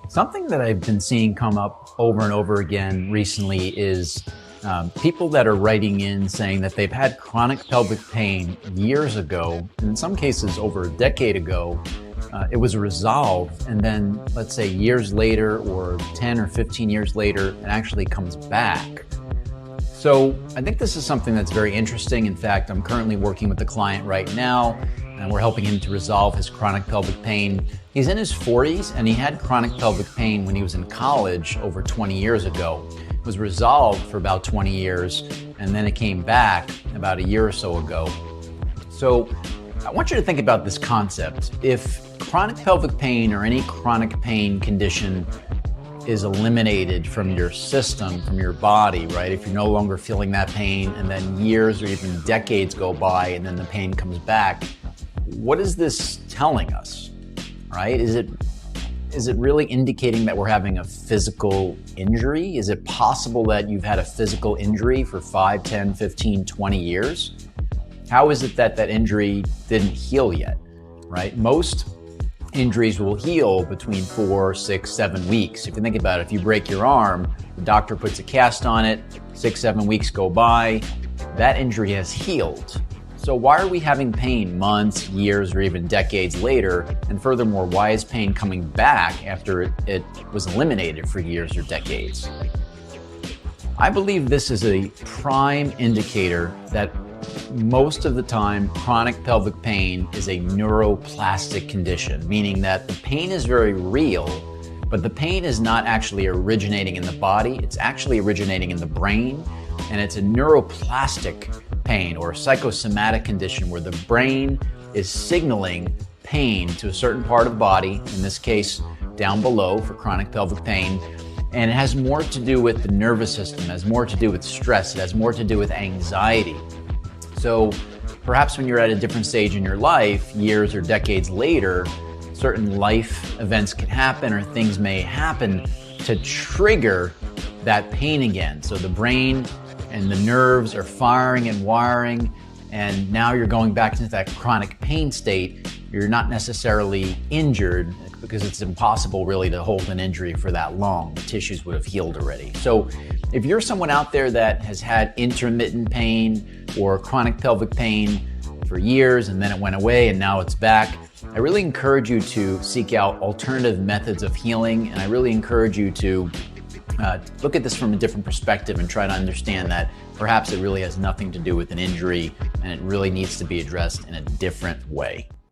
Something that I've been seeing come up over and over again recently is people that are writing in saying that they've had chronic pelvic pain years ago, and in some cases over a decade ago. It was resolved, and then let's say years later or 10 or 15 years later, it actually comes back. So I think this is something that's very interesting. In fact, I'm currently working with a client right now, and we're helping him to resolve his chronic pelvic pain. He's in his 40s, and he had chronic pelvic pain when he was in college over 20 years ago. It was resolved for about 20 years, and then it came back about a year or so ago. So I want you to think about this concept. If chronic pelvic pain or any chronic pain condition is eliminated from your system, from your body, right? If you're no longer feeling that pain and then years or even decades go by and then the pain comes back, what is this telling us, right? Is it really indicating that we're having a physical injury? Is it possible that you've had a physical injury for 5, 10, 15, 20 years? How is it that that injury didn't heal yet, right? Most injuries will heal between 4, 6, 7 weeks. If you think about it, if you break your arm, the doctor puts a cast on it, 6, 7 weeks go by, that injury has healed. So why are we having pain months, years, or even decades later? And furthermore, why is pain coming back after it was eliminated for years or decades? I believe this is a prime indicator that most of the time, chronic pelvic pain is a neuroplastic condition, meaning that the pain is very real, but the pain is not actually originating in the body. It's actually originating in the brain, and it's a neuroplastic pain or a psychosomatic condition where the brain is signaling pain to a certain part of the body, in this case, down below for chronic pelvic pain. And it has more to do with the nervous system, it has more to do with stress, it has more to do with anxiety. So perhaps when you're at a different stage in your life, years or decades later, certain life events can happen or things may happen to trigger that pain again. So the brain and the nerves are firing and wiring, and now you're going back into that chronic pain state. You're not necessarily injured because it's impossible really to hold an injury for that long. The tissues would have healed already. So if you're someone out there that has had intermittent pain or chronic pelvic pain for years and then it went away and now it's back, I really encourage you to seek out alternative methods of healing, and I really encourage you to look at this from a different perspective and try to understand that perhaps it really has nothing to do with an injury and it really needs to be addressed in a different way.